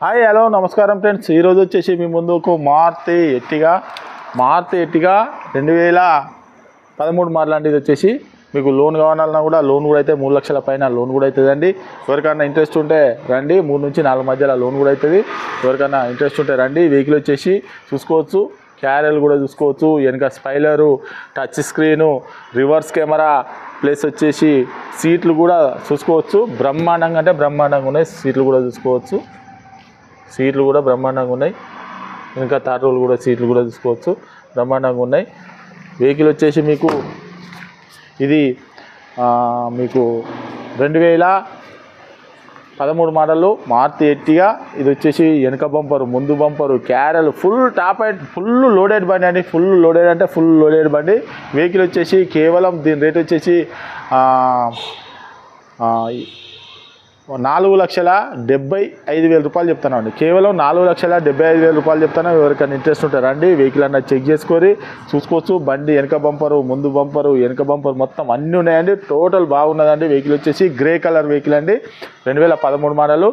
Hi hello నమస్కారం friends. ఈరోజు వచ్చేసి మీ ముందుకు మారుతి ఎర్టిగా 2013 మోడల్ అండి. ఇది వచ్చేసి మీకు లోన్ కావాలన్నా కూడా లోన్ కూడా అయితే 3 లక్షల పైన లోన్ కూడా అవుతుందండి. ఎవరికైనా ఇంట్రెస్ట్ ఉంటే రండి. 3 నుంచి 4 మధ్యలో లోన్ కూడా అవుతుంది. ఎవరికైనా ఇంట్రెస్ట్ ఉంటే రండి. వెహికల్ వచ్చేసి చూసుకోవచ్చు, క్యారెల్ కూడా చూసుకోవచ్చు, వెనక spoiler, touch screen, reverse camera plus వచ్చేసి సీట్లు కూడా చూసుకోవచ్చు. బ్రహ్మాండంగా అంటే బ్రహ్మాండంగా ఉన్నాయి. సీట్లు కూడా చూసుకోవచ్చు, సీట్లు కూడా బ్రహ్మాండంగా ఉన్నాయి. ఇంకా థర్డ్ రోల్ కూడా సీట్లు కూడా చూసుకోవచ్చు, బ్రహ్మాండంగా ఉన్నాయి. వెహికల్ వచ్చేసి మీకు ఇది మీకు 2013 మోడల్ మారుతి ఎర్టిగా. ఇది వచ్చేసి వెనక బంపరు, ముందు bumper, Carol, full top and full loaded బండి అండి. ఫుల్ లోడెడ్ అంటే ఫుల్ లోడెడ్ బండి. వెహికల్ వచ్చేసి కేవలం దీని రేట్ వచ్చేసి 4,75,000 రూపాయలు చెప్తాను అండి. కేవలం 4,75,000 రూపాయలు చెప్తాను. ఎవరికైనా ఇంట్రెస్ట్ ఉంటారండి. వెహికల్ అన్న చెక్ చేసుకొని చూసుకోవచ్చు. బండి వెనక బంపరు, ముందు బంపరు, వెనక బంపరు మొత్తం అన్నీ ఉన్నాయండి. టోటల్ బాగున్నదండి. వెహికల్ వచ్చేసి గ్రే కలర్ వెహికల్ అండి. 2013 మోడలు.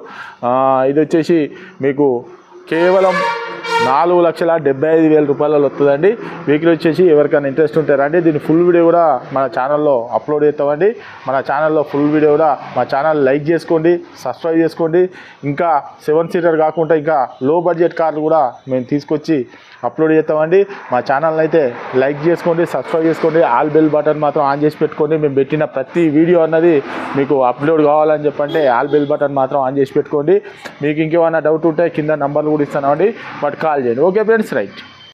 ఇది వచ్చేసి మీకు కేవలం 4,75,000 రూపాయలలో వస్తుందండి. వెహికల్ వచ్చేసి ఎవరికైనా ఇంట్రెస్ట్ ఉంటారండి. దీని ఫుల్ వీడియో కూడా మన ఛానల్లో అప్లోడ్ చేస్తామండి. మన ఛానల్లో ఫుల్ వీడియో కూడా మా ఛానల్ లైక్ చేసుకోండి, సబ్స్క్రైబ్ చేసుకోండి. ఇంకా 7 సీటర్ కాకుండా ఇంకా లో బడ్జెట్ కార్లు కూడా మేము తీసుకొచ్చి అప్లోడ్ చేస్తామండి. మా ఛానల్ని అయితే లైక్ చేసుకోండి, సబ్స్క్రైబ్ చేసుకోండి. ఆల్ బెల్ బటన్ మాత్రం ఆన్ చేసి పెట్టుకోండి. మేము పెట్టిన ప్రతి వీడియో అన్నది మీకు అప్లోడ్ కావాలని చెప్పంటే ఆల్ బెల్ బటన్ మాత్రం ఆన్ చేసి పెట్టుకోండి. మీకు ఇంకేమైనా డౌట్ ఉంటే కింద నంబర్లు కూడా ఇస్తానండి, బట్ కాల్ చేయండి. Okay friends, right.